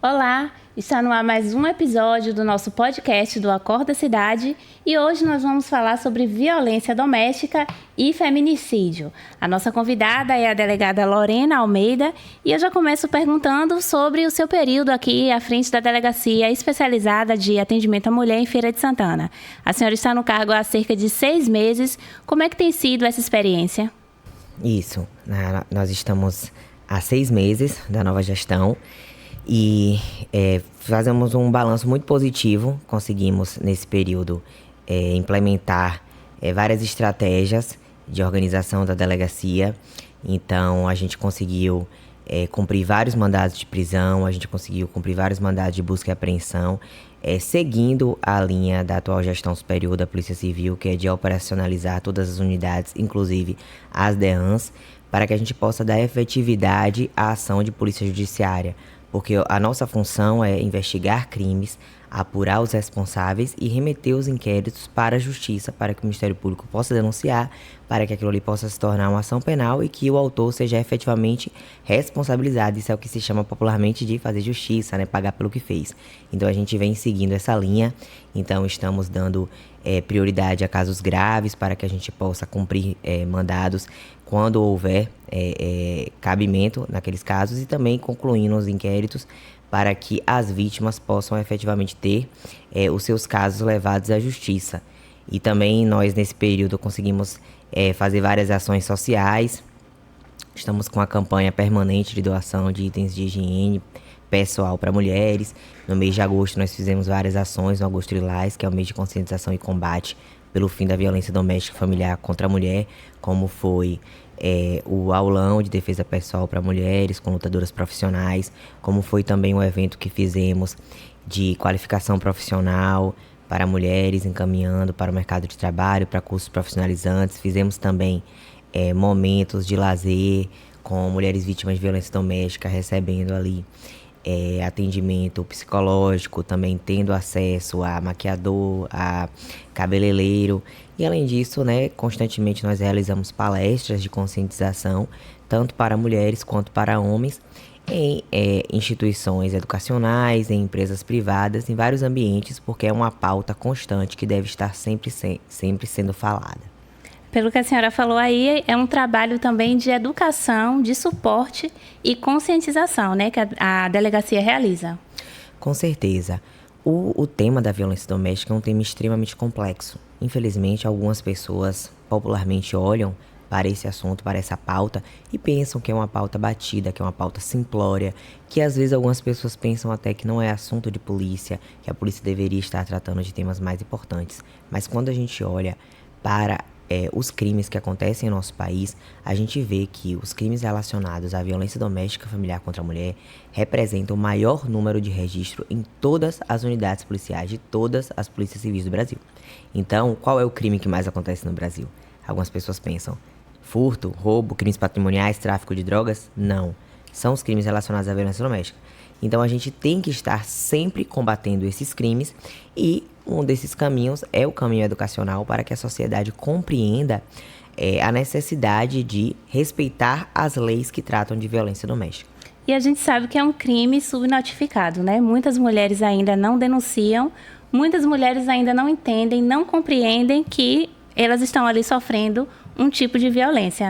Olá, está no ar mais um episódio do nosso podcast do Acorda Cidade e hoje nós vamos falar sobre violência doméstica e feminicídio. A nossa convidada é a delegada Lorena Almeida e eu já começo perguntando sobre o seu período aqui à frente da Delegacia Especializada de Atendimento à Mulher em Feira de Santana. A senhora está no cargo há cerca de 6 meses. Como é que tem sido essa experiência? Isso, nós estamos há 6 meses da nova gestão e fazemos um balanço muito positivo. Conseguimos, nesse período, implementar várias estratégias de organização da delegacia. Então, a gente conseguiu cumprir vários mandados de prisão, a gente conseguiu cumprir vários mandados de busca e apreensão, seguindo a linha da atual gestão superior da Polícia Civil, que é de operacionalizar todas as unidades, inclusive as DEANs, para que a gente possa dar efetividade à ação de polícia judiciária. Porque a nossa função é investigar crimes, apurar os responsáveis e remeter os inquéritos para a justiça, para que o Ministério Público possa denunciar, para que aquilo ali possa se tornar uma ação penal e que o autor seja efetivamente responsabilizado. Isso é o que se chama popularmente de fazer justiça, né? Pagar pelo que fez. Então a gente vem seguindo essa linha, então estamos dando prioridade a casos graves para que a gente possa cumprir mandados quando houver cabimento naqueles casos e também concluindo os inquéritos para que as vítimas possam efetivamente ter os seus casos levados à justiça. E também nós, nesse período, conseguimos fazer várias ações sociais. Estamos com a campanha permanente de doação de itens de higiene pessoal para mulheres. No mês de agosto, nós fizemos várias ações no Agosto Lilás, que é o mês de conscientização e combate pelo fim da violência doméstica e familiar contra a mulher, como foi o aulão de defesa pessoal para mulheres com lutadoras profissionais, como foi também o evento que fizemos de qualificação profissional para mulheres, encaminhando para o mercado de trabalho, para cursos profissionalizantes. Fizemos também momentos de lazer com mulheres vítimas de violência doméstica, recebendo ali atendimento psicológico, também tendo acesso a maquiador, a cabeleireiro. E além disso, constantemente nós realizamos palestras de conscientização, tanto para mulheres quanto para homens, em instituições educacionais, em empresas privadas, em vários ambientes, porque é uma pauta constante que deve estar sempre sendo falada. Pelo que a senhora falou aí, é um trabalho também de educação, de suporte e conscientização, que a delegacia realiza. Com certeza. O tema da violência doméstica é um tema extremamente complexo. Infelizmente, algumas pessoas popularmente olham para esse assunto, para essa pauta, e pensam que é uma pauta batida, que é uma pauta simplória, que às vezes algumas pessoas pensam até que não é assunto de polícia, que a polícia deveria estar tratando de temas mais importantes. Mas quando a gente olha para os crimes que acontecem em nosso país, a gente vê que os crimes relacionados à violência doméstica familiar contra a mulher representam o maior número de registro em todas as unidades policiais de todas as polícias civis do Brasil. Então, qual é o crime que mais acontece no Brasil? Algumas pessoas pensam: furto, roubo, crimes patrimoniais, tráfico de drogas? Não. São os crimes relacionados à violência doméstica. Então a gente tem que estar sempre combatendo esses crimes e um desses caminhos é o caminho educacional para que a sociedade compreenda a necessidade de respeitar as leis que tratam de violência doméstica. E a gente sabe que é um crime subnotificado, Muitas mulheres ainda não denunciam, muitas mulheres ainda não entendem, não compreendem que elas estão ali sofrendo um tipo de violência,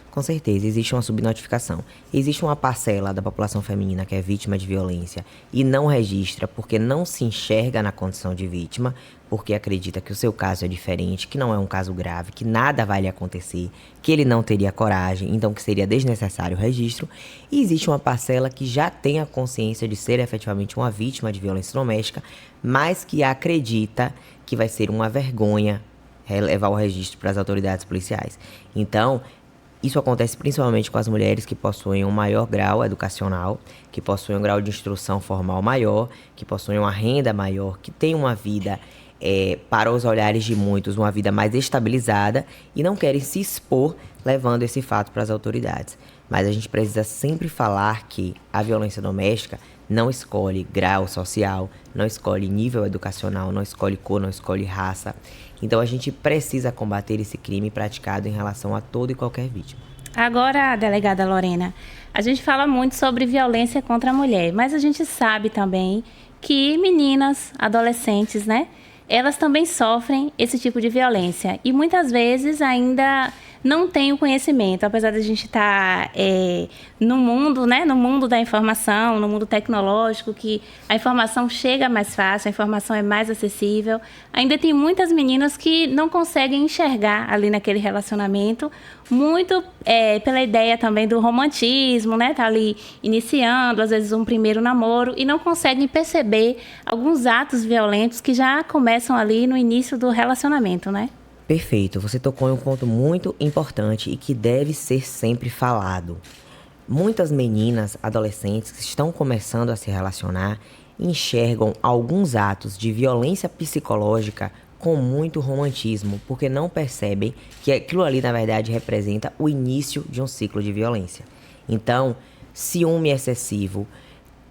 Com certeza, existe uma subnotificação. Existe uma parcela da população feminina que é vítima de violência e não registra porque não se enxerga na condição de vítima, porque acredita que o seu caso é diferente, que não é um caso grave, que nada vai lhe acontecer, que ele não teria coragem, então que seria desnecessário o registro. E existe uma parcela que já tem a consciência de ser efetivamente uma vítima de violência doméstica, mas que acredita que vai ser uma vergonha levar o registro para as autoridades policiais. Então, isso acontece principalmente com as mulheres que possuem um maior grau educacional, que possuem um grau de instrução formal maior, que possuem uma renda maior, que têm uma vida, para os olhares de muitos, uma vida mais estabilizada e não querem se expor levando esse fato para as autoridades. Mas a gente precisa sempre falar que a violência doméstica não escolhe grau social, não escolhe nível educacional, não escolhe cor, não escolhe raça. Então a gente precisa combater esse crime praticado em relação a toda e qualquer vítima. Agora, delegada Lorena, a gente fala muito sobre violência contra a mulher, mas a gente sabe também que meninas, adolescentes, né? Elas também sofrem esse tipo de violência e muitas vezes ainda não têm o conhecimento, apesar de a gente estar no mundo, né, no mundo da informação, no mundo tecnológico, que a informação chega mais fácil, a informação é mais acessível. Ainda tem muitas meninas que não conseguem enxergar ali naquele relacionamento, muito pela ideia também do romantismo, né, tá ali iniciando, às vezes um primeiro namoro, e não conseguem perceber alguns atos violentos que já começam ali no início do relacionamento, né? Perfeito, você tocou em um ponto muito importante e que deve ser sempre falado. Muitas meninas, adolescentes que estão começando a se relacionar, enxergam alguns atos de violência psicológica com muito romantismo, porque não percebem que aquilo ali, na verdade, representa o início de um ciclo de violência. Então, ciúme excessivo,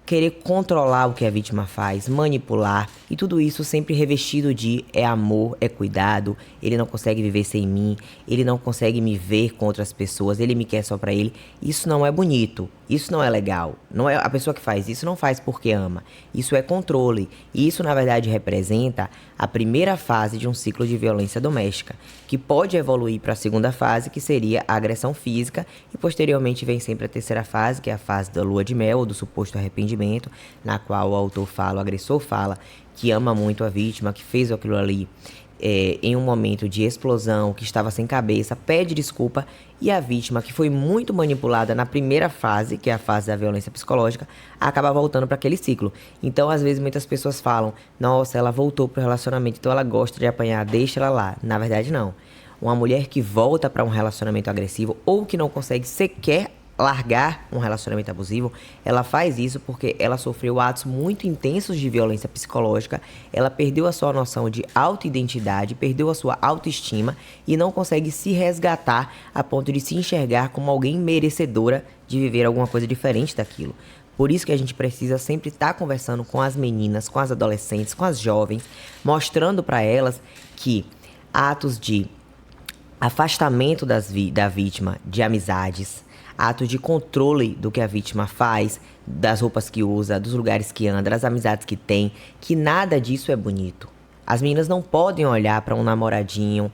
querer controlar o que a vítima faz, manipular, e tudo isso sempre revestido de é amor, é cuidado, ele não consegue viver sem mim, ele não consegue me ver com outras pessoas, ele me quer só pra ele. Isso não é bonito, isso não é legal. Não é a pessoa que faz isso não faz porque ama. Isso é controle, e isso na verdade representa a primeira fase de um ciclo de violência doméstica, que pode evoluir para a segunda fase, que seria a agressão física, e posteriormente vem sempre a terceira fase, que é a fase da lua de mel, ou do suposto arrependimento, na qual o autor fala, o agressor fala, que ama muito a vítima, que fez aquilo ali em um momento de explosão, que estava sem cabeça, pede desculpa, e a vítima, que foi muito manipulada na primeira fase, que é a fase da violência psicológica, acaba voltando para aquele ciclo. Então, às vezes, muitas pessoas falam, nossa, ela voltou pro relacionamento, então ela gosta de apanhar, deixa ela lá. Na verdade, não. Uma mulher que volta para um relacionamento agressivo ou que não consegue sequer largar um relacionamento abusivo, ela faz isso porque ela sofreu atos muito intensos de violência psicológica, ela perdeu a sua noção de autoidentidade, perdeu a sua autoestima e não consegue se resgatar a ponto de se enxergar como alguém merecedora de viver alguma coisa diferente daquilo. Por isso que a gente precisa sempre estar conversando com as meninas, com as adolescentes, com as jovens, mostrando para elas que atos de afastamento da vítima de amizades, ato de controle do que a vítima faz, das roupas que usa, dos lugares que anda, das amizades que tem, que nada disso é bonito. As meninas não podem olhar para um namoradinho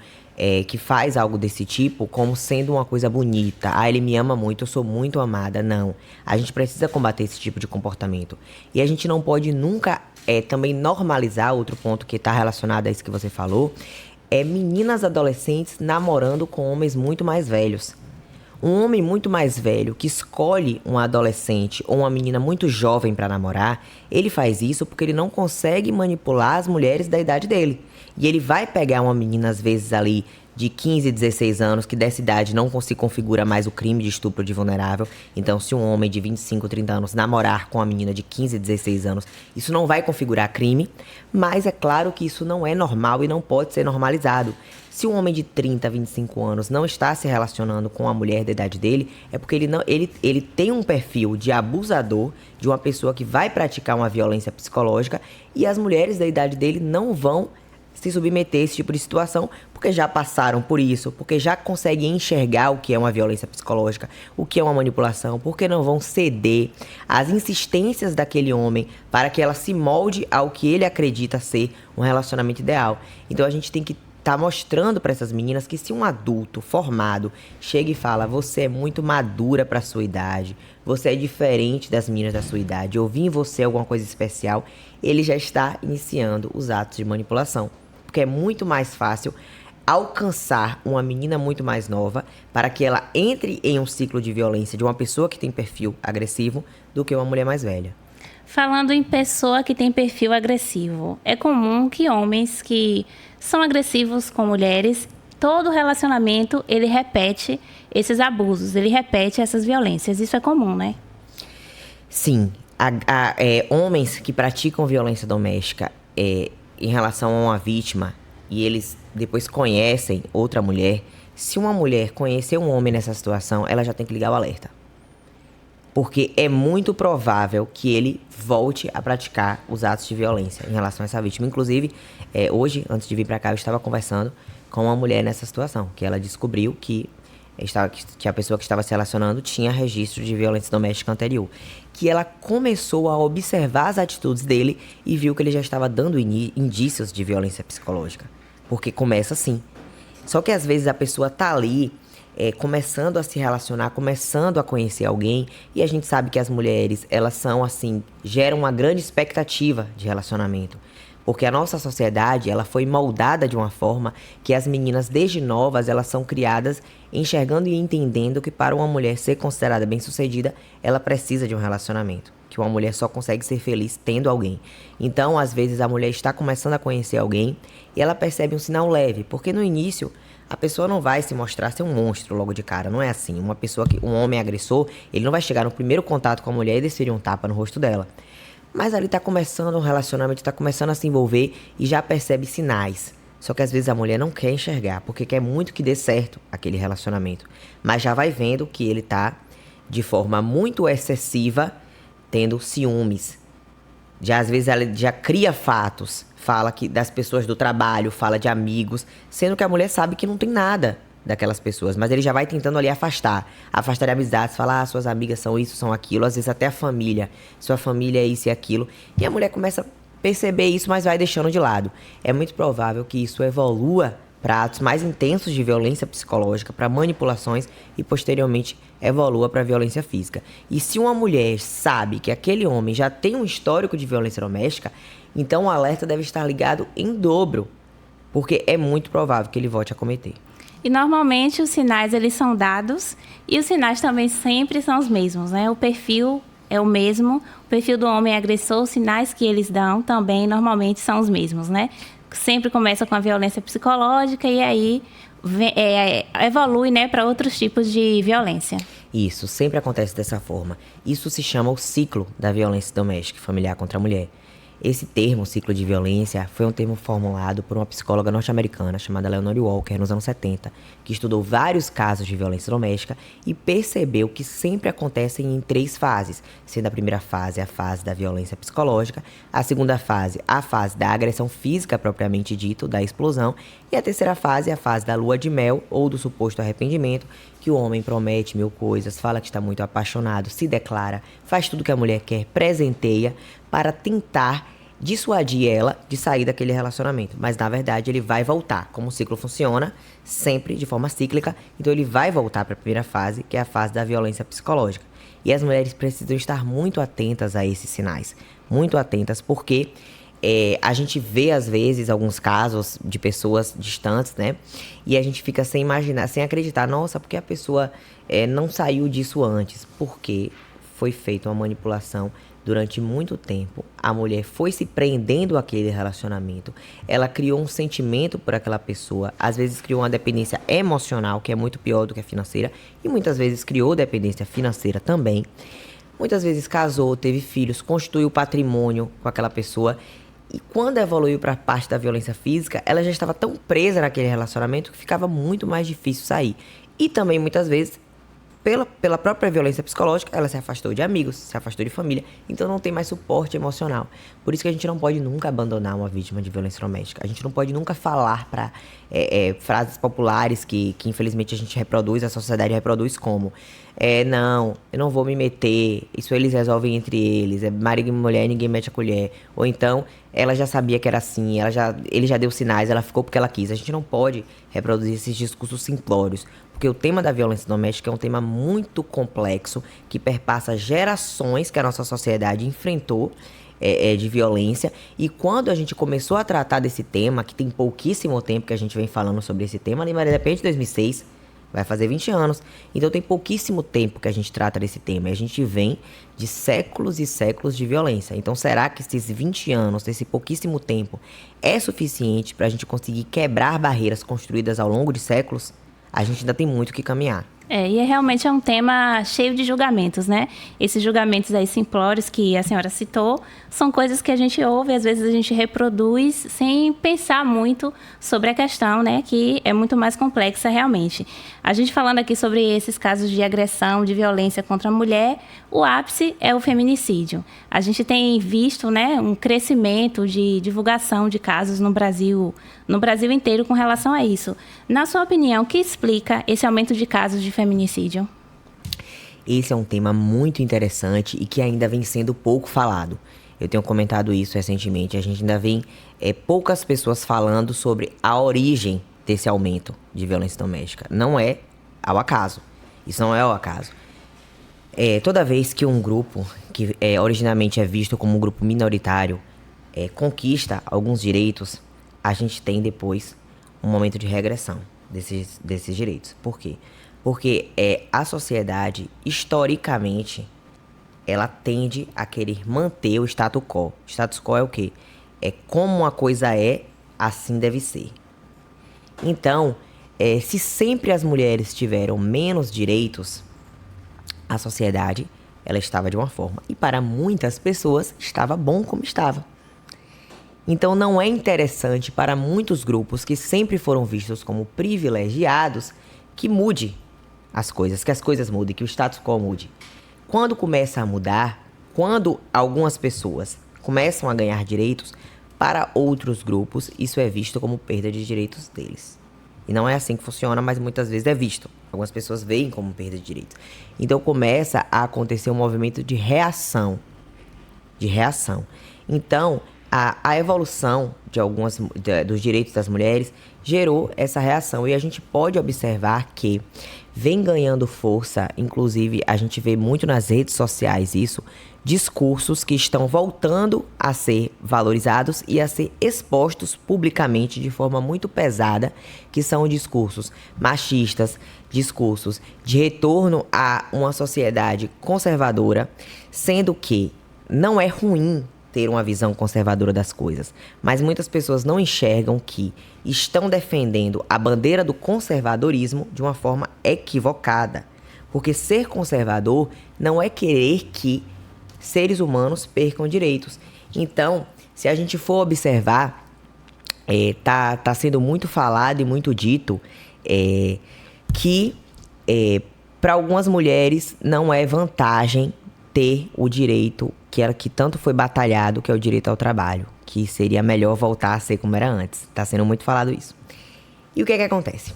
que faz algo desse tipo como sendo uma coisa bonita. Ah, ele me ama muito, eu sou muito amada. Não. A gente precisa combater esse tipo de comportamento. E a gente não pode nunca também normalizar, outro ponto que está relacionado a isso que você falou, meninas adolescentes namorando com homens muito mais velhos. Um homem muito mais velho que escolhe um adolescente ou uma menina muito jovem para namorar, ele faz isso porque ele não consegue manipular as mulheres da idade dele. E ele vai pegar uma menina, às vezes, ali de 15, 16 anos, que dessa idade não se configura mais o crime de estupro de vulnerável. Então, se um homem de 25, 30 anos namorar com uma menina de 15, 16 anos, isso não vai configurar crime, mas é claro que isso não é normal e não pode ser normalizado. Se um homem de 30, 25 anos não está se relacionando com a mulher da idade dele, é porque ele tem um perfil de abusador, de uma pessoa que vai praticar uma violência psicológica, e as mulheres da idade dele não vão se submeter a esse tipo de situação, porque já passaram por isso, porque já conseguem enxergar o que é uma violência psicológica, o que é uma manipulação, porque não vão ceder às insistências daquele homem para que ela se molde ao que ele acredita ser um relacionamento ideal. Então a gente tem que tá mostrando para essas meninas que se um adulto formado chega e fala, você é muito madura para sua idade, você é diferente das meninas da sua idade, eu vi em você alguma coisa especial, ele já está iniciando os atos de manipulação. Porque é muito mais fácil alcançar uma menina muito mais nova para que ela entre em um ciclo de violência de uma pessoa que tem perfil agressivo do que uma mulher mais velha. Falando em pessoa que tem perfil agressivo, é comum que homens que são agressivos com mulheres, todo relacionamento ele repete esses abusos, ele repete essas violências. Isso é comum, né? Sim. Homens que praticam violência doméstica em relação a uma vítima e eles depois conhecem outra mulher, se uma mulher conhecer um homem nessa situação, ela já tem que ligar o alerta. Porque é muito provável que ele volte a praticar os atos de violência em relação a essa vítima. Inclusive, hoje, antes de vir pra cá, eu estava conversando com uma mulher nessa situação, que ela descobriu que que a pessoa que estava se relacionando tinha registro de violência doméstica anterior. Que ela começou a observar as atitudes dele e viu que ele já estava dando indícios de violência psicológica. Porque começa assim. Só que às vezes a pessoa tá ali, começando a se relacionar, começando a conhecer alguém, e a gente sabe que as mulheres, elas são assim, geram uma grande expectativa de relacionamento. Porque a nossa sociedade, ela foi moldada de uma forma que as meninas, desde novas, elas são criadas enxergando e entendendo que para uma mulher ser considerada bem-sucedida, ela precisa de um relacionamento. Que uma mulher só consegue ser feliz tendo alguém. Então, às vezes, a mulher está começando a conhecer alguém e ela percebe um sinal leve. Porque no início, a pessoa não vai se mostrar ser um monstro logo de cara. Não é assim. Um homem agressor, ele não vai chegar no primeiro contato com a mulher e desferir um tapa no rosto dela. Mas ali tá começando um relacionamento, tá começando a se envolver e já percebe sinais. Só que às vezes a mulher não quer enxergar, porque quer muito que dê certo aquele relacionamento. Mas já vai vendo que ele tá, de forma muito excessiva, tendo ciúmes. Já às vezes ela já cria fatos, fala que das pessoas do trabalho, fala de amigos, sendo que a mulher sabe que não tem nada daquelas pessoas, mas ele já vai tentando ali afastar de amizades, falar, suas amigas são isso, são aquilo, às vezes até a família, sua família é isso e aquilo, e a mulher começa a perceber isso, mas vai deixando de lado. É muito provável que isso evolua para atos mais intensos de violência psicológica, para manipulações e posteriormente evolua para violência física. E se uma mulher sabe que aquele homem já tem um histórico de violência doméstica, então o alerta deve estar ligado em dobro, porque é muito provável que ele volte a cometer. E normalmente os sinais eles são dados e os sinais também sempre são os mesmos, né? O perfil é o mesmo, o perfil do homem agressor, os sinais que eles dão também normalmente são os mesmos, né? Sempre começa com a violência psicológica e aí evolui, né, para outros tipos de violência. Isso, sempre acontece dessa forma. Isso se chama o ciclo da violência doméstica e familiar contra a mulher. Esse termo, ciclo de violência, foi um termo formulado por uma psicóloga norte-americana chamada Leonore Walker, nos anos 70, que estudou vários casos de violência doméstica e percebeu que sempre acontecem em 3 fases, sendo a primeira fase a fase da violência psicológica, a segunda fase a fase da agressão física propriamente dito, da explosão, e a terceira fase a fase da lua de mel ou do suposto arrependimento, que o homem promete 1000 coisas, fala que está muito apaixonado, se declara, faz tudo que a mulher quer, presenteia, para tentar dissuadir ela de sair daquele relacionamento. Mas, na verdade, ele vai voltar. Como o ciclo funciona, sempre de forma cíclica, então ele vai voltar para a primeira fase, que é a fase da violência psicológica. E as mulheres precisam estar muito atentas a esses sinais. Muito atentas, porque a gente vê, às vezes, alguns casos de pessoas distantes, né? E a gente fica sem imaginar, sem acreditar. Nossa, porque a pessoa não saiu disso antes? Porque foi feita uma manipulação durante muito tempo. A mulher foi se prendendo àquele relacionamento. Ela criou um sentimento por aquela pessoa. Às vezes criou uma dependência emocional, que é muito pior do que a financeira. E muitas vezes criou dependência financeira também. Muitas vezes casou, teve filhos, constituiu patrimônio com aquela pessoa. E quando evoluiu para a parte da violência física, ela já estava tão presa naquele relacionamento que ficava muito mais difícil sair. E também, muitas vezes, pela própria violência psicológica, ela se afastou de amigos, se afastou de família, então não tem mais suporte emocional. Por isso que a gente não pode nunca abandonar uma vítima de violência doméstica. A gente não pode nunca falar para frases populares que infelizmente a gente reproduz, a sociedade reproduz como não, eu não vou me meter, isso eles resolvem entre eles, marido e mulher, ninguém mete a colher. Ou então, ela já sabia que era assim, ele já deu sinais, ela ficou porque ela quis. A gente não pode reproduzir esses discursos simplórios, porque o tema da violência doméstica é um tema muito complexo, que perpassa gerações que a nossa sociedade enfrentou de violência. E quando a gente começou a tratar desse tema, que tem pouquíssimo tempo que a gente vem falando sobre esse tema, ali Maria da Penha de 2006, vai fazer 20 anos. Então tem pouquíssimo tempo que a gente trata desse tema. E a gente vem de séculos e séculos de violência. Então será que esses 20 anos, esse pouquíssimo tempo, é suficiente para a gente conseguir quebrar barreiras construídas ao longo de séculos? A gente ainda tem muito que caminhar. E realmente é um tema cheio de julgamentos, né? Esses julgamentos aí simplórios que a senhora citou são coisas que a gente ouve, às vezes a gente reproduz sem pensar muito sobre a questão, né? Que é muito mais complexa realmente. A gente falando aqui sobre esses casos de agressão, de violência contra a mulher, o ápice é o feminicídio. A gente tem visto, né, um crescimento de divulgação de casos no Brasil inteiro com relação a isso. Na sua opinião, o que explica esse aumento de casos de feminicídio? Esse é um tema muito interessante e que ainda vem sendo pouco falado. Eu tenho comentado isso recentemente. A gente ainda vem poucas pessoas falando sobre a origem desse aumento de violência doméstica. Não é ao acaso. Isso não é ao acaso. Toda vez que um grupo, que originalmente é visto como um grupo minoritário, conquista alguns direitos, a gente tem depois um momento de regressão desses direitos. Por quê? Porque a sociedade, historicamente, ela tende a querer manter o status quo. O status quo é o quê? É como uma coisa é, assim deve ser. Então, se sempre as mulheres tiveram menos direitos, a sociedade, ela estava de uma forma. E para muitas pessoas, estava bom como estava. Então, não é interessante para muitos grupos que sempre foram vistos como privilegiados que mude as coisas, que as coisas mudem, que o status quo mude. Quando começa a mudar, quando algumas pessoas começam a ganhar direitos, para outros grupos, isso é visto como perda de direitos deles. E não é assim que funciona, mas muitas vezes é visto. Algumas pessoas veem como perda de direitos. Então começa a acontecer um movimento de reação. Então, a evolução dos direitos das mulheres gerou essa reação. E a gente pode observar que vem ganhando força, inclusive a gente vê muito nas redes sociais isso, discursos que estão voltando a ser valorizados e a ser expostos publicamente de forma muito pesada, que são discursos machistas, discursos de retorno a uma sociedade conservadora, sendo que não é ruim ter uma visão conservadora das coisas, mas muitas pessoas não enxergam que estão defendendo a bandeira do conservadorismo de uma forma equivocada. Porque ser conservador não é querer que seres humanos percam direitos. Então, se a gente for observar, tá sendo muito falado e muito dito que para algumas mulheres não é vantagem ter o direito que tanto foi batalhado, que é o direito ao trabalho, que seria melhor voltar a ser como era antes. Está sendo muito falado isso. E o que acontece?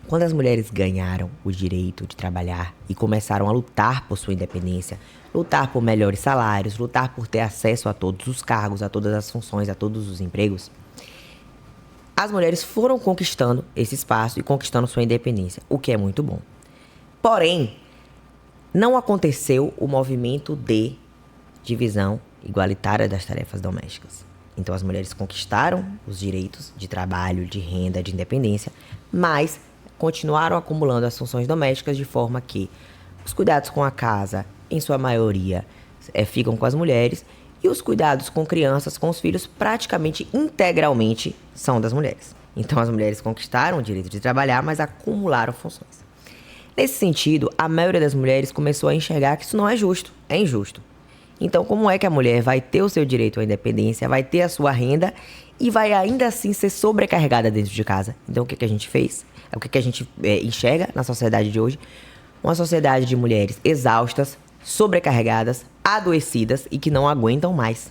Quando as mulheres ganharam o direito de trabalhar e começaram a lutar por sua independência, lutar por melhores salários, lutar por ter acesso a todos os cargos, a todas as funções, a todos os empregos, as mulheres foram conquistando esse espaço e conquistando sua independência, o que é muito bom. Porém, não aconteceu o movimento de divisão igualitária das tarefas domésticas. Então, as mulheres conquistaram os direitos de trabalho, de renda, de independência, mas continuaram acumulando as funções domésticas de forma que os cuidados com a casa, em sua maioria, ficam com as mulheres e os cuidados com crianças, com os filhos, praticamente integralmente são das mulheres. Então, as mulheres conquistaram o direito de trabalhar, mas acumularam funções. Nesse sentido, a maioria das mulheres começou a enxergar que isso não é justo, é injusto. Então, como é que a mulher vai ter o seu direito à independência, vai ter a sua renda e vai ainda assim ser sobrecarregada dentro de casa? Então, o que a gente fez? O que a gente enxerga na sociedade de hoje? Uma sociedade de mulheres exaustas, sobrecarregadas, adoecidas e que não aguentam mais.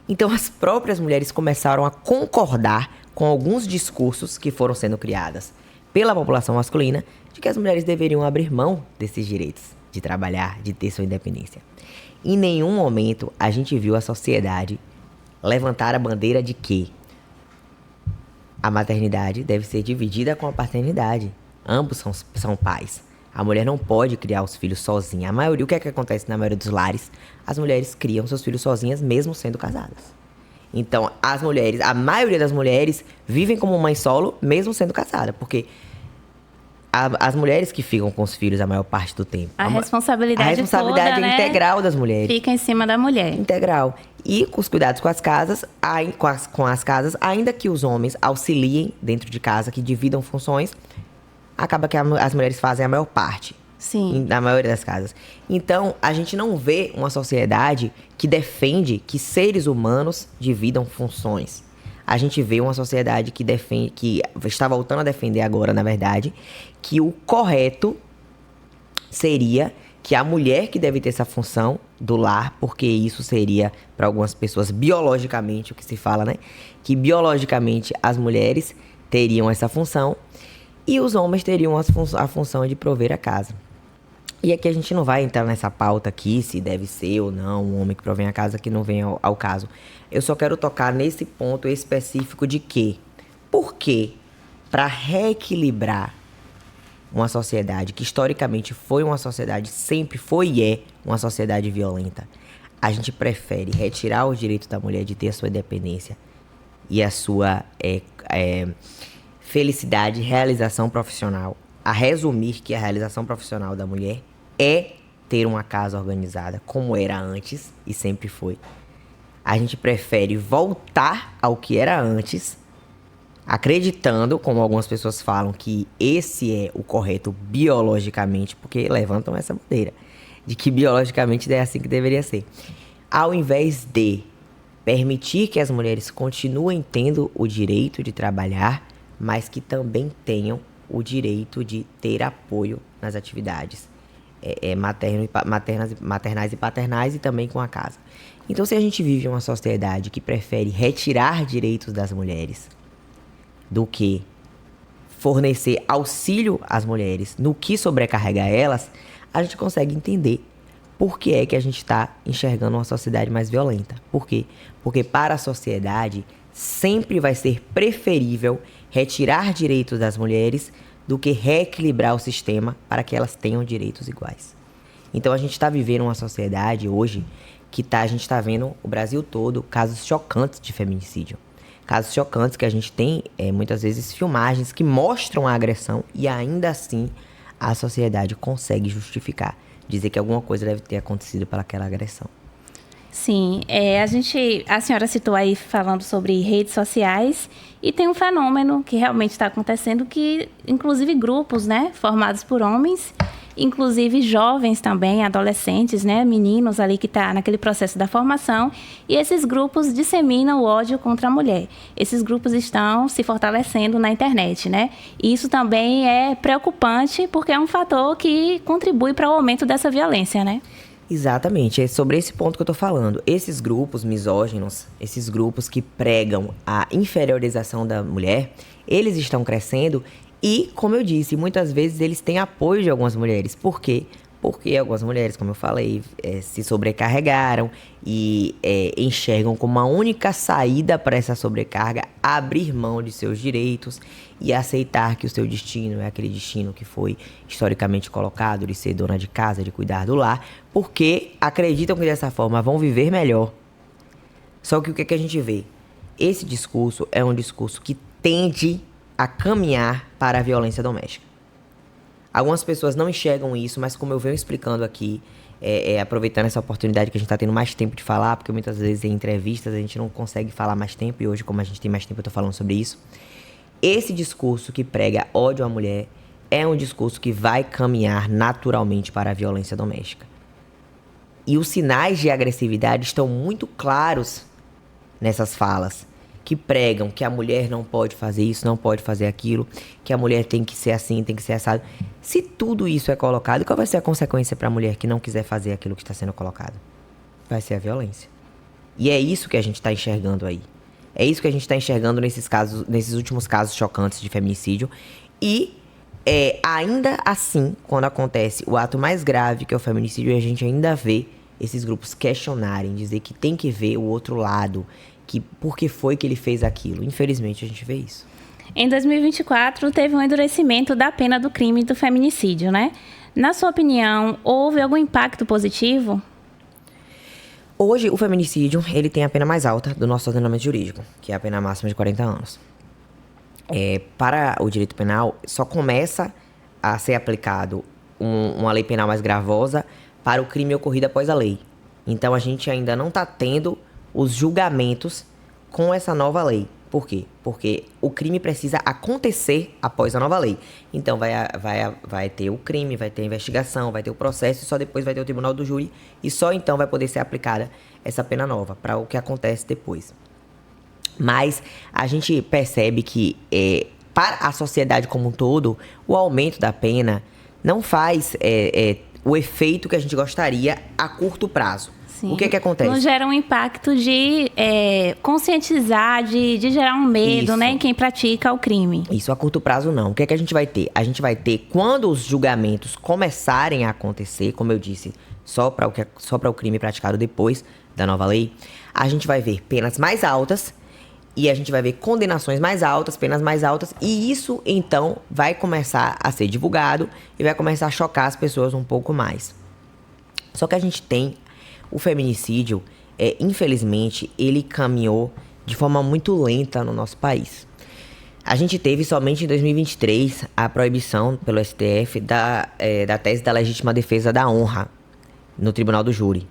Então, as próprias mulheres começaram a concordar com alguns discursos que foram sendo criadas pela população masculina de que as mulheres deveriam abrir mão desses direitos de trabalhar, de ter sua independência. Em nenhum momento a gente viu a sociedade levantar a bandeira de que a maternidade deve ser dividida com a paternidade. Ambos são pais. A mulher não pode criar os filhos sozinha. O que é que acontece na maioria dos lares? As mulheres criam seus filhos sozinhas mesmo sendo casadas. Então, a maioria das mulheres vivem como mãe solo mesmo sendo casada, porque as mulheres que ficam com os filhos a maior parte do tempo. A responsabilidade toda, é integral das mulheres. Fica em cima da mulher. Integral. E com os cuidados com as casas, ainda que os homens auxiliem dentro de casa, que dividam funções, acaba que as mulheres fazem a maior parte. Sim. Na maioria das casas. Então, a gente não vê uma sociedade que defende que seres humanos dividam funções. A gente vê uma sociedade que defende, que está voltando a defender agora, na verdade, que o correto seria que a mulher que deve ter essa função do lar, porque isso seria, para algumas pessoas, biologicamente, o que se fala, né? Que biologicamente as mulheres teriam essa função e os homens teriam a função de prover a casa. E aqui a gente não vai entrar nessa pauta aqui, se deve ser ou não um homem que provém a casa, que não vem ao caso. Eu só quero tocar nesse ponto específico de que, por que, para reequilibrar uma sociedade que historicamente foi uma sociedade, sempre foi e é uma sociedade violenta, a gente prefere retirar o direito da mulher de ter a sua independência e a sua felicidade, realização profissional, a resumir que a realização profissional da mulher é ter uma casa organizada, como era antes e sempre foi. A gente prefere voltar ao que era antes, acreditando, como algumas pessoas falam, que esse é o correto biologicamente, porque levantam essa bandeira, de que biologicamente é assim que deveria ser. Ao invés de permitir que as mulheres continuem tendo o direito de trabalhar, mas que também tenham o direito de ter apoio nas atividades maternais e paternais e também com a casa. Então, se a gente vive uma sociedade que prefere retirar direitos das mulheres do que fornecer auxílio às mulheres no que sobrecarregar elas, a gente consegue entender por que é que a gente está enxergando uma sociedade mais violenta. Por quê? Porque para a sociedade sempre vai ser preferível retirar direitos das mulheres do que reequilibrar o sistema para que elas tenham direitos iguais. Então a gente está vivendo uma sociedade hoje que a gente está vendo o Brasil todo casos chocantes de feminicídio. Casos chocantes que a gente tem, muitas vezes, filmagens que mostram a agressão e ainda assim a sociedade consegue justificar, dizer que alguma coisa deve ter acontecido pelaquela agressão. Sim, a senhora citou aí falando sobre redes sociais e tem um fenômeno que realmente está acontecendo que, inclusive, grupos, né, formados por homens, inclusive jovens também, adolescentes, né, meninos ali que estão naquele processo da formação, e esses grupos disseminam o ódio contra a mulher. Esses grupos estão se fortalecendo na internet, né? E isso também é preocupante porque é um fator que contribui para o aumento dessa violência, né? Exatamente, é sobre esse ponto que eu tô falando. Esses grupos misóginos, esses grupos que pregam a inferiorização da mulher, eles estão crescendo e, como eu disse, muitas vezes eles têm apoio de algumas mulheres. Por quê? Porque algumas mulheres, como eu falei, se sobrecarregaram e enxergam como a única saída para essa sobrecarga abrir mão de seus direitos e aceitar que o seu destino é aquele destino que foi historicamente colocado, de ser dona de casa, de cuidar do lar, porque acreditam que dessa forma vão viver melhor. Só que o que é que a gente vê? Esse discurso é um discurso que tende a caminhar para a violência doméstica. Algumas pessoas não enxergam isso, mas como eu venho explicando aqui, aproveitando essa oportunidade que a gente está tendo mais tempo de falar, porque muitas vezes em entrevistas a gente não consegue falar mais tempo, e hoje, como a gente tem mais tempo, eu estou falando sobre isso. Esse discurso que prega ódio à mulher é um discurso que vai caminhar naturalmente para a violência doméstica. E os sinais de agressividade estão muito claros nessas falas, que pregam que a mulher não pode fazer isso, não pode fazer aquilo, que a mulher tem que ser assim, tem que ser assado. Se tudo isso é colocado, qual vai ser a consequência para a mulher que não quiser fazer aquilo que está sendo colocado? Vai ser a violência. E é isso que a gente está enxergando aí. É isso que a gente está enxergando nesses últimos casos chocantes de feminicídio. E ainda assim, quando acontece o ato mais grave, que é o feminicídio, a gente ainda vê esses grupos questionarem, dizer que tem que ver o outro lado, que por que foi que ele fez aquilo. Infelizmente, a gente vê isso. Em 2024, teve um endurecimento da pena do crime do feminicídio, né? Na sua opinião, houve algum impacto positivo? Hoje, o feminicídio, ele tem a pena mais alta do nosso ordenamento jurídico, que é a pena máxima de 40 anos. Para o direito penal, só começa a ser aplicado uma lei penal mais gravosa para o crime ocorrido após a lei. Então, a gente ainda não está tendo os julgamentos com essa nova lei. Por quê? Porque o crime precisa acontecer após a nova lei. Então, vai ter o crime, vai ter a investigação, vai ter o processo, e só depois vai ter o tribunal do júri, e só então vai poder ser aplicada essa pena nova, para o que acontece depois. Mas a gente percebe que, para a sociedade como um todo, o aumento da pena não faz o efeito que a gente gostaria a curto prazo. Sim. O que acontece? Não gera um impacto de conscientizar, de gerar um medo, Isso. né, em quem pratica o crime. Isso a curto prazo não. O que a gente vai ter? A gente vai ter, quando os julgamentos começarem a acontecer, como eu disse, só para o crime praticado depois da nova lei, a gente vai ver penas mais altas e a gente vai ver condenações mais altas, penas mais altas, e isso então vai começar a ser divulgado e vai começar a chocar as pessoas um pouco mais. Só que a gente tem o feminicídio, infelizmente, ele caminhou de forma muito lenta no nosso país. A gente teve somente em 2023 a proibição pelo STF da tese da legítima defesa da honra no Tribunal do Júri.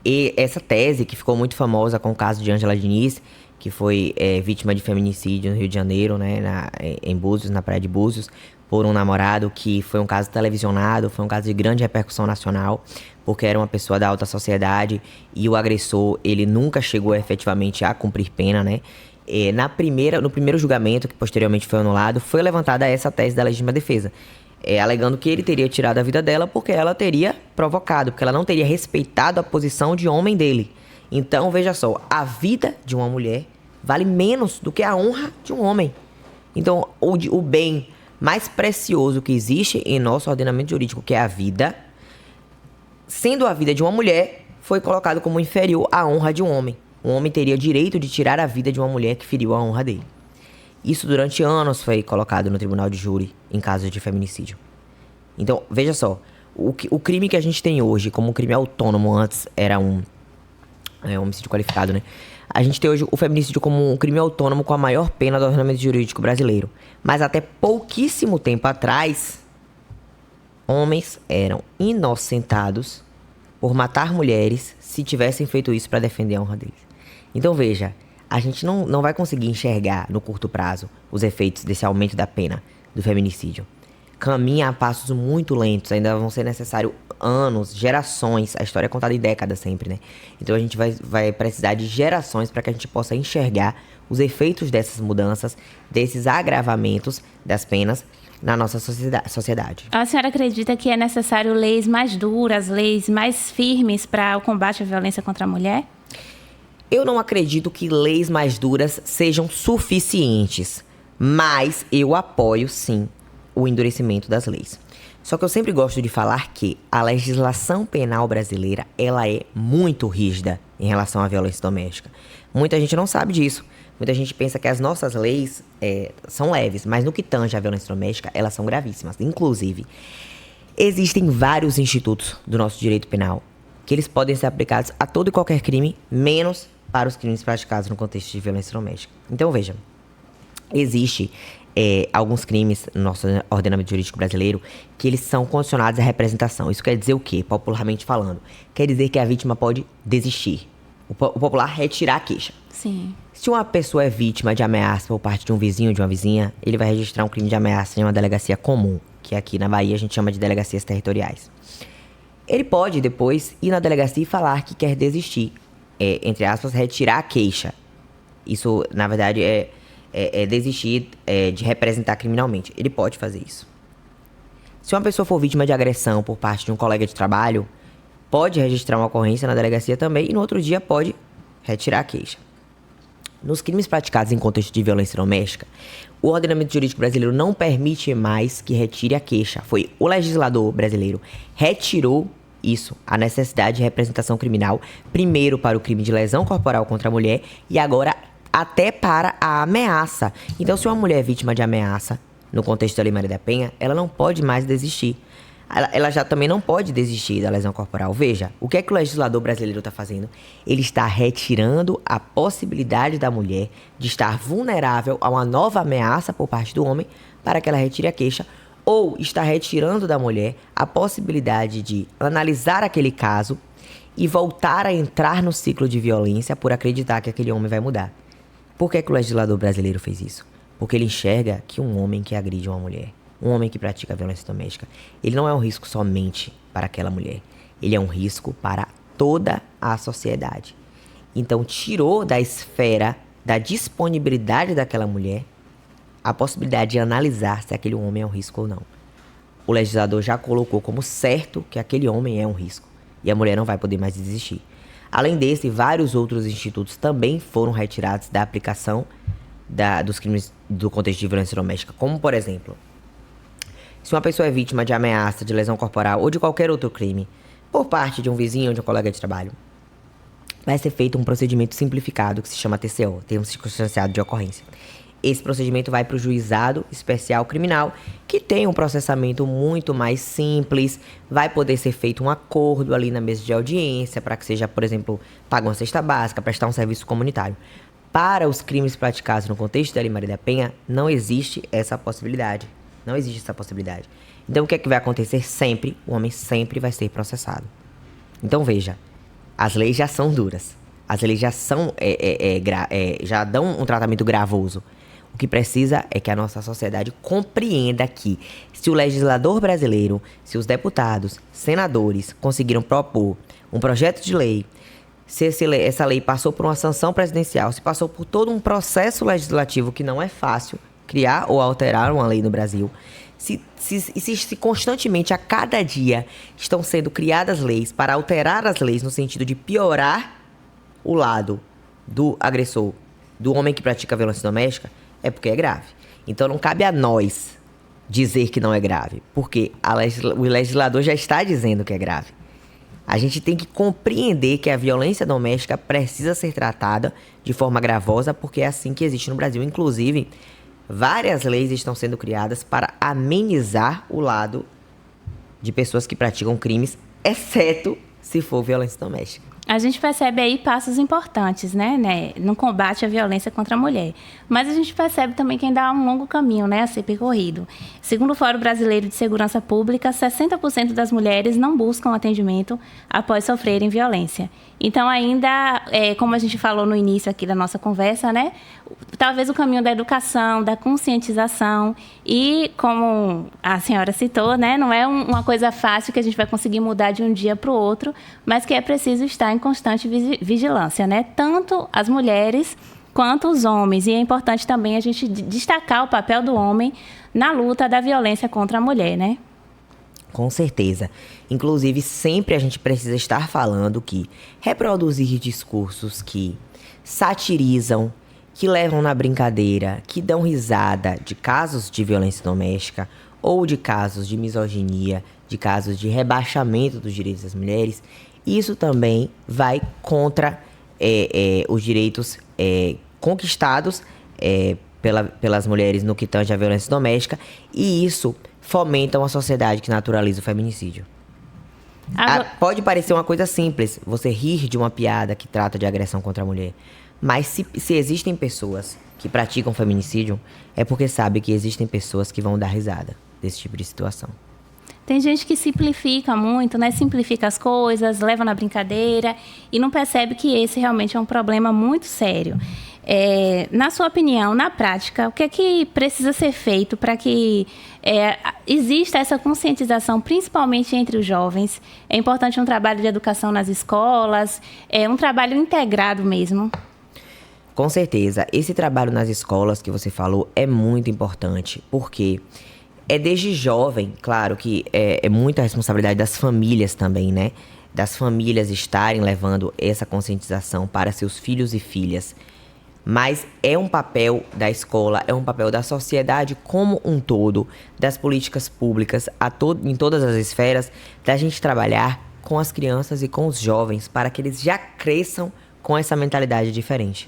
E essa tese, que ficou muito famosa com o caso de Ângela Diniz, que foi vítima de feminicídio no Rio de Janeiro, né, em Búzios, na praia de Búzios, por um namorado, que foi um caso televisionado, foi um caso de grande repercussão nacional, porque era uma pessoa da alta sociedade e o agressor, ele nunca chegou efetivamente a cumprir pena, né? No primeiro julgamento, que posteriormente foi anulado, foi levantada essa tese da legítima defesa, alegando que ele teria tirado a vida dela porque ela teria provocado, porque ela não teria respeitado a posição de homem dele. Então, veja só, a vida de uma mulher vale menos do que a honra de um homem. Então, o bem mais precioso que existe em nosso ordenamento jurídico, que é a vida, sendo a vida de uma mulher, foi colocado como inferior à honra de um homem. Um homem teria direito de tirar a vida de uma mulher que feriu a honra dele. Isso durante anos foi colocado no tribunal de júri em casos de feminicídio. Então, veja só, o crime que a gente tem hoje como um crime autônomo, antes era um homicídio qualificado, né? A gente tem hoje o feminicídio como um crime autônomo com a maior pena do ordenamento jurídico brasileiro. Mas até pouquíssimo tempo atrás, homens eram inocentados por matar mulheres se tivessem feito isso para defender a honra deles. Então veja, a gente não vai conseguir enxergar no curto prazo os efeitos desse aumento da pena do feminicídio. Caminha a passos muito lentos, ainda vão ser necessários anos, gerações, a história é contada em décadas sempre, né? Então a gente vai precisar de gerações para que a gente possa enxergar os efeitos dessas mudanças, desses agravamentos das penas na nossa sociedade. A senhora acredita que é necessário leis mais duras, leis mais firmes para o combate à violência contra a mulher? Eu não acredito que leis mais duras sejam suficientes, mas eu apoio sim o endurecimento das leis. Só que eu sempre gosto de falar que a legislação penal brasileira, ela é muito rígida em relação à violência doméstica. Muita gente não sabe disso. Muita gente pensa que as nossas leis são leves, mas no que tange à violência doméstica, elas são gravíssimas. Inclusive, existem vários institutos do nosso direito penal que eles podem ser aplicados a todo e qualquer crime, menos para os crimes praticados no contexto de violência doméstica. Então, veja, existe alguns crimes no nosso ordenamento jurídico brasileiro que eles são condicionados à representação. Isso quer dizer o quê? Popularmente falando. Quer dizer que a vítima pode desistir. O popular retirar a queixa. Sim. Se uma pessoa é vítima de ameaça por parte de um vizinho ou de uma vizinha, ele vai registrar um crime de ameaça em uma delegacia comum, que aqui na Bahia a gente chama de delegacias territoriais. Ele pode depois ir na delegacia e falar que quer desistir. Entre aspas, retirar a queixa. Isso, na verdade, é desistir de representar criminalmente. Ele pode fazer isso. Se uma pessoa for vítima de agressão por parte de um colega de trabalho, pode registrar uma ocorrência na delegacia também e no outro dia pode retirar a queixa. Nos crimes praticados em contexto de violência doméstica, o ordenamento jurídico brasileiro não permite mais que retire a queixa. Foi o legislador brasileiro retirou isso, a necessidade de representação criminal, primeiro para o crime de lesão corporal contra a mulher e agora até para a ameaça. Então, se uma mulher é vítima de ameaça, no contexto da Lei Maria da Penha, ela não pode mais desistir. Ela já também não pode desistir da lesão corporal. Veja, o que é que o legislador brasileiro está fazendo? Ele está retirando a possibilidade da mulher de estar vulnerável a uma nova ameaça por parte do homem para que ela retire a queixa, ou está retirando da mulher a possibilidade de analisar aquele caso e voltar a entrar no ciclo de violência por acreditar que aquele homem vai mudar. Por que que o legislador brasileiro fez isso? Porque ele enxerga que um homem que agride uma mulher, um homem que pratica violência doméstica, ele não é um risco somente para aquela mulher. Ele é um risco para toda a sociedade. Então, tirou da esfera da disponibilidade daquela mulher a possibilidade de analisar se aquele homem é um risco ou não. O legislador já colocou como certo que aquele homem é um risco e a mulher não vai poder mais desistir. Além desse, vários outros institutos também foram retirados da aplicação dos crimes do contexto de violência doméstica, como, por exemplo, se uma pessoa é vítima de ameaça, de lesão corporal ou de qualquer outro crime por parte de um vizinho ou de um colega de trabalho, vai ser feito um procedimento simplificado que se chama TCO, Termo Circunstanciado de Ocorrência. Esse procedimento vai para o juizado especial criminal, que tem um processamento muito mais simples, vai poder ser feito um acordo ali na mesa de audiência para que seja, por exemplo, pagar uma cesta básica, prestar um serviço comunitário. Para os crimes praticados no contexto da Lei Maria da Penha, não existe essa possibilidade. Não existe essa possibilidade. Então, o que é que vai acontecer sempre? O homem sempre vai ser processado. Então, veja, as leis já são duras. As leis já são, já dão um tratamento gravoso. O que precisa é que a nossa sociedade compreenda que, se o legislador brasileiro, se os deputados, senadores conseguiram propor um projeto de lei, se essa lei passou por uma sanção presidencial, se passou por todo um processo legislativo que não é fácil criar ou alterar uma lei no Brasil, se constantemente, a cada dia, estão sendo criadas leis para alterar as leis no sentido de piorar o lado do agressor, do homem que pratica violência doméstica, é porque é grave. Então não cabe a nós dizer que não é grave, porque o legislador já está dizendo que é grave. A gente tem que compreender que a violência doméstica precisa ser tratada de forma gravosa, porque é assim que existe no Brasil. Inclusive, várias leis estão sendo criadas para amenizar o lado de pessoas que praticam crimes, exceto se for violência doméstica. A gente percebe aí passos importantes, né, no combate à violência contra a mulher. Mas a gente percebe também que ainda há um longo caminho, a ser percorrido. Segundo o Fórum Brasileiro de Segurança Pública, 60% das mulheres não buscam atendimento após sofrerem violência. Então, ainda, como a gente falou no início aqui da nossa conversa, talvez o caminho da educação, da conscientização e, como a senhora citou, não é uma coisa fácil que a gente vai conseguir mudar de um dia para o outro, mas que é preciso estar em constante vigilância, tanto as mulheres quanto os homens. E é importante também a gente destacar o papel do homem na luta da violência contra a mulher, Com certeza. Inclusive, sempre a gente precisa estar falando que reproduzir discursos que satirizam, que levam na brincadeira, que dão risada de casos de violência doméstica ou de casos de misoginia, de casos de rebaixamento dos direitos das mulheres, isso também vai contra os direitos conquistados pelas mulheres no que tange à violência doméstica, e isso fomenta uma sociedade que naturaliza o feminicídio. Pode parecer uma coisa simples, você rir de uma piada que trata de agressão contra a mulher, mas se existem pessoas que praticam feminicídio, é porque sabe que existem pessoas que vão dar risada desse tipo de situação. Tem gente que simplifica muito, simplifica as coisas, leva na brincadeira e não percebe que esse realmente é um problema muito sério. Na sua opinião, na prática, o que é que precisa ser feito para que exista essa conscientização, principalmente entre os jovens? É importante um trabalho de educação nas escolas, um trabalho integrado mesmo? Com certeza. Esse trabalho nas escolas que você falou é muito importante, porque desde jovem, claro que é muita responsabilidade das famílias também, Das famílias estarem levando essa conscientização para seus filhos e filhas. Mas é um papel da escola, é um papel da sociedade como um todo, das políticas públicas em todas as esferas, da gente trabalhar com as crianças e com os jovens para que eles já cresçam com essa mentalidade diferente.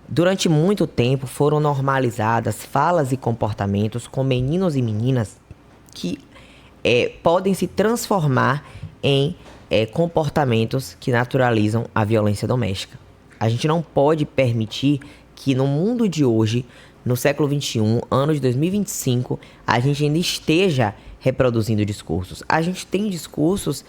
Durante muito tempo foram normalizadas falas e comportamentos com meninos e meninas que podem se transformar em comportamentos que naturalizam a violência doméstica. A gente não pode permitir que no mundo de hoje, no século XXI, ano de 2025, a gente ainda esteja reproduzindo discursos. A gente tem discursos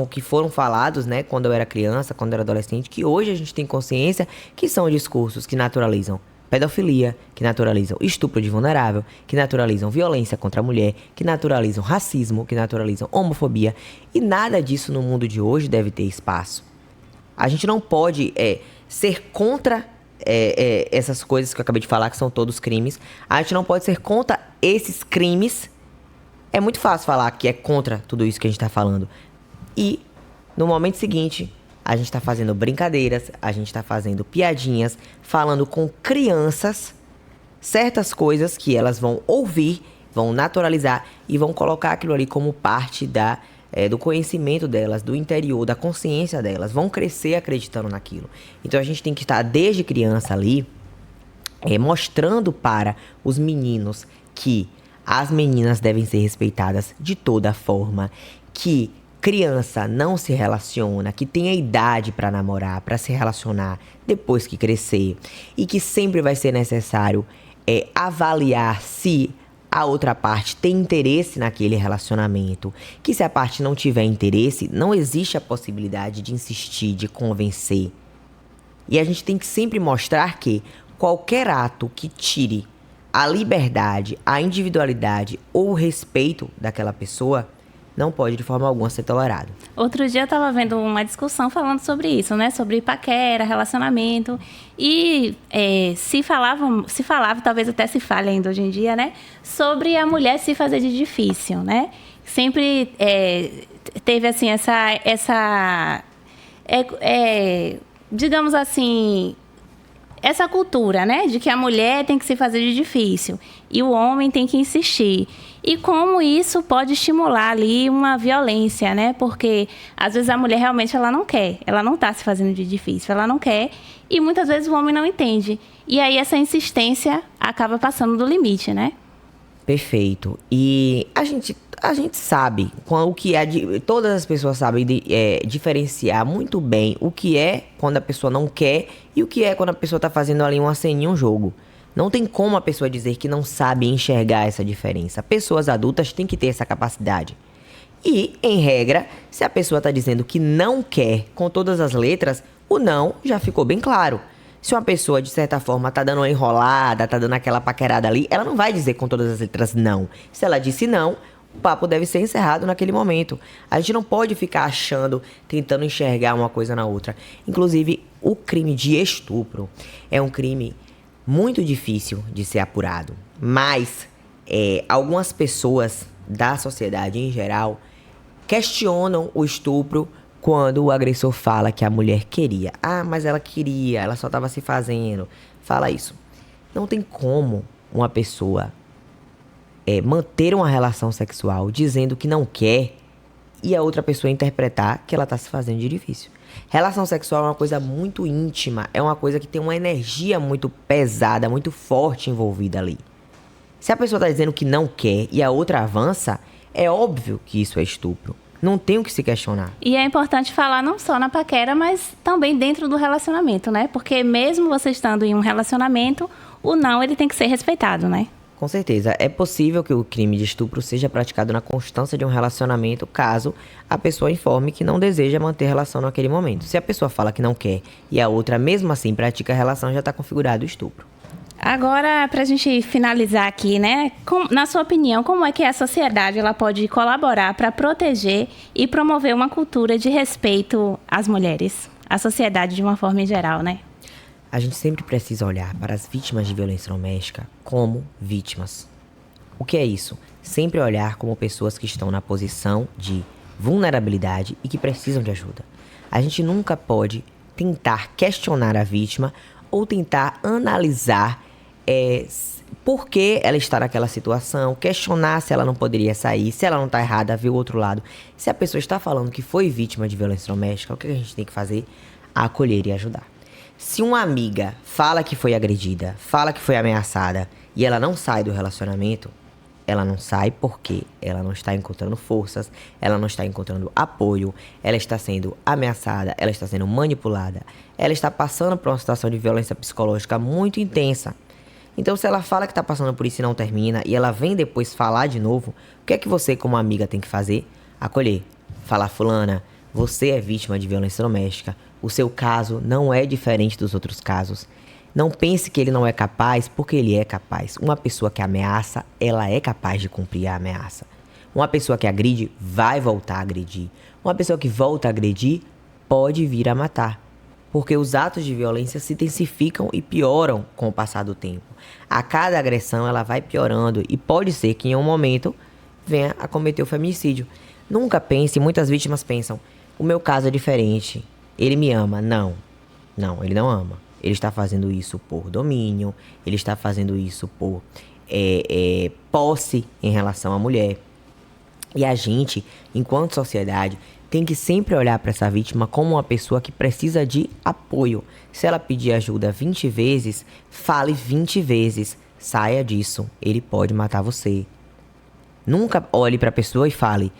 que foram falados, né, quando eu era criança, quando eu era adolescente, que hoje a gente tem consciência que são discursos que naturalizam pedofilia, que naturalizam estupro de vulnerável, que naturalizam violência contra a mulher, que naturalizam racismo, que naturalizam homofobia. E nada disso no mundo de hoje deve ter espaço. A gente não pode ser contra essas coisas que eu acabei de falar, que são todos crimes. A gente não pode ser contra esses crimes. É muito fácil falar que é contra tudo isso que a gente está falando. E, no momento seguinte, a gente está fazendo brincadeiras, a gente está fazendo piadinhas, falando com crianças certas coisas que elas vão ouvir, vão naturalizar e vão colocar aquilo ali como parte do conhecimento delas, do interior, da consciência delas. Vão crescer acreditando naquilo. Então, a gente tem que estar desde criança ali, mostrando para os meninos que as meninas devem ser respeitadas de toda forma, que criança não se relaciona, que tem a idade para namorar, para se relacionar depois que crescer, e que sempre vai ser necessário avaliar se a outra parte tem interesse naquele relacionamento, que se a parte não tiver interesse, não existe a possibilidade de insistir, de convencer. E a gente tem que sempre mostrar que qualquer ato que tire a liberdade, a individualidade ou o respeito daquela pessoa não pode de forma alguma ser tolerado. Outro dia eu estava vendo uma discussão falando sobre isso, né? Sobre paquera, relacionamento. E se falava, talvez até se fale ainda hoje em dia, né? Sobre a mulher se fazer de difícil, né? Sempre teve, assim, digamos assim, essa cultura, né? De que a mulher tem que se fazer de difícil e o homem tem que insistir. E como isso pode estimular ali uma violência, né? Porque às vezes a mulher realmente ela não quer, ela não está se fazendo de difícil, ela não quer e muitas vezes o homem não entende. E aí essa insistência acaba passando do limite, né? Perfeito. E a gente sabe o que é, todas as pessoas sabem diferenciar muito bem o que é quando a pessoa não quer e o que é quando a pessoa está fazendo ali uma ceninha, um jogo. Não tem como a pessoa dizer que não sabe enxergar essa diferença. Pessoas adultas têm que ter essa capacidade. E, em regra, se a pessoa está dizendo que não quer com todas as letras, o não já ficou bem claro. Se uma pessoa, de certa forma, tá dando uma enrolada, tá dando aquela paquerada ali, ela não vai dizer com todas as letras não. Se ela disse não, o papo deve ser encerrado naquele momento. A gente não pode ficar achando, tentando enxergar uma coisa na outra. Inclusive, o crime de estupro é um crime muito difícil de ser apurado. Mas algumas pessoas da sociedade em geral questionam o estupro quando o agressor fala que a mulher queria. Ah, mas ela queria, ela só estava se fazendo. Fala isso. Não tem como uma pessoa manter uma relação sexual dizendo que não quer e a outra pessoa interpretar que ela está se fazendo de difícil. Relação sexual é uma coisa muito íntima, é uma coisa que tem uma energia muito pesada, muito forte envolvida ali. Se a pessoa está dizendo que não quer e a outra avança, é óbvio que isso é estupro. Não tem o que se questionar. E é importante falar não só na paquera, mas também dentro do relacionamento, né? Porque mesmo você estando em um relacionamento, o não ele tem que ser respeitado, né? Com certeza. É possível que o crime de estupro seja praticado na constância de um relacionamento, caso a pessoa informe que não deseja manter relação naquele momento. Se a pessoa fala que não quer e a outra mesmo assim pratica a relação, já está configurado o estupro. Agora, para a gente finalizar aqui, né? Na sua opinião, como é que a sociedade ela pode colaborar para proteger e promover uma cultura de respeito às mulheres? A sociedade de uma forma em geral, né? A gente sempre precisa olhar para as vítimas de violência doméstica como vítimas. O que é isso? Sempre olhar como pessoas que estão na posição de vulnerabilidade e que precisam de ajuda. A gente nunca pode tentar questionar a vítima ou tentar analisar por que ela está naquela situação, questionar se ela não poderia sair, se ela não está errada, ver o outro lado. Se a pessoa está falando que foi vítima de violência doméstica, o que a gente tem que fazer? Acolher e ajudar. Se uma amiga fala que foi agredida, fala que foi ameaçada e ela não sai do relacionamento, ela não sai porque ela não está encontrando forças, ela não está encontrando apoio, ela está sendo ameaçada, ela está sendo manipulada, ela está passando por uma situação de violência psicológica muito intensa. Então, se ela fala que está passando por isso e não termina, e ela vem depois falar de novo, o que é que você, como amiga, tem que fazer? Acolher, falar: fulana, você é vítima de violência doméstica, o seu caso não é diferente dos outros casos. Não pense que ele não é capaz, porque ele é capaz. Uma pessoa que ameaça, ela é capaz de cumprir a ameaça. Uma pessoa que agride, vai voltar a agredir. Uma pessoa que volta a agredir, pode vir a matar. Porque os atos de violência se intensificam e pioram com o passar do tempo. A cada agressão, ela vai piorando e pode ser que em um momento venha a cometer o feminicídio. Nunca pense, muitas vítimas pensam: o meu caso é diferente, ele me ama. Não, ele não ama. Ele está fazendo isso por domínio, ele está fazendo isso por posse em relação à mulher. E a gente, enquanto sociedade, tem que sempre olhar para essa vítima como uma pessoa que precisa de apoio. Se ela pedir ajuda 20 vezes, fale 20 vezes. Saia disso, ele pode matar você. Nunca olhe para a pessoa e fale: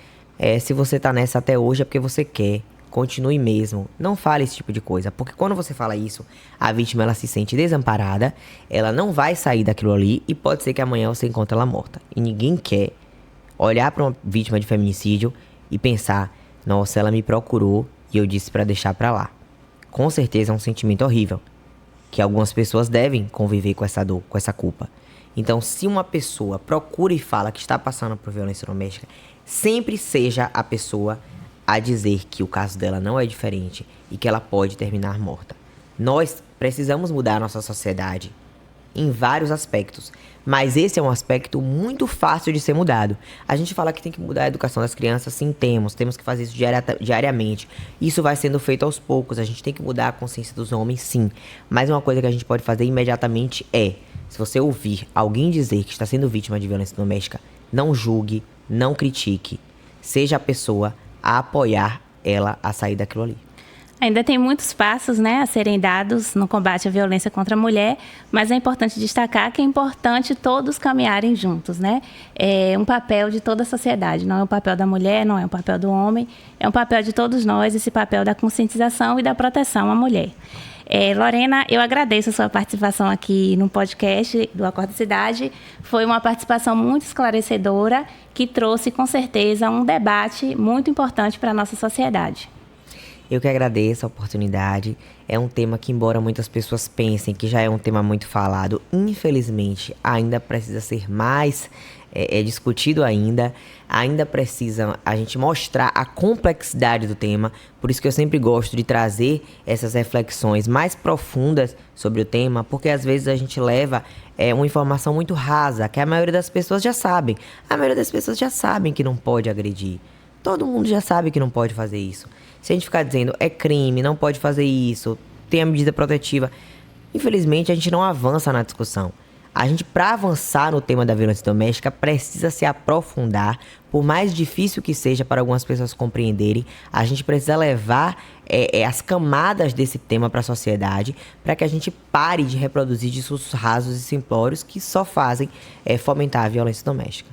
se você tá nessa até hoje é porque você quer. Continue mesmo. Não fale esse tipo de coisa, porque quando você fala isso, a vítima ela se sente desamparada, ela não vai sair daquilo ali e pode ser que amanhã você encontre ela morta. E ninguém quer olhar para uma vítima de feminicídio e pensar: nossa, ela me procurou e eu disse para deixar para lá. Com certeza é um sentimento horrível, que algumas pessoas devem conviver com essa dor, com essa culpa. Então, se uma pessoa procura e fala que está passando por violência doméstica, sempre seja a pessoa a dizer que o caso dela não é diferente e que ela pode terminar morta. Nós precisamos mudar a nossa sociedade em vários aspectos, mas esse é um aspecto muito fácil de ser mudado. A gente fala que tem que mudar a educação das crianças, sim, temos que fazer isso diariamente. Isso vai sendo feito aos poucos, a gente tem que mudar a consciência dos homens, sim. Mas uma coisa que a gente pode fazer imediatamente se você ouvir alguém dizer que está sendo vítima de violência doméstica, não julgue, não critique, seja a pessoa a apoiar ela a sair daquilo ali. Ainda tem muitos passos, a serem dados no combate à violência contra a mulher, mas é importante destacar que é importante todos caminharem juntos, É um papel de toda a sociedade, não é um papel da mulher, não é um papel do homem, é um papel de todos nós, esse papel da conscientização e da proteção à mulher. Lorena, eu agradeço a sua participação aqui no podcast do Acorda Cidade. Foi uma participação muito esclarecedora que trouxe, com certeza, um debate muito importante para a nossa sociedade. Eu que agradeço a oportunidade. É um tema que, embora muitas pessoas pensem que já é um tema muito falado, infelizmente ainda precisa ser mais discutido ainda precisa a gente mostrar a complexidade do tema. Por isso que eu sempre gosto de trazer essas reflexões mais profundas sobre o tema, porque às vezes a gente leva uma informação muito rasa, que a maioria das pessoas já sabem. A maioria das pessoas já sabem que não pode agredir. Todo mundo já sabe que não pode fazer isso. Se a gente ficar dizendo é crime, não pode fazer isso, tem a medida protetiva, infelizmente a gente não avança na discussão. A gente, para avançar no tema da violência doméstica, precisa se aprofundar. Por mais difícil que seja para algumas pessoas compreenderem, a gente precisa levar as camadas desse tema para a sociedade, para que a gente pare de reproduzir discursos rasos e simplórios que só fazem fomentar a violência doméstica.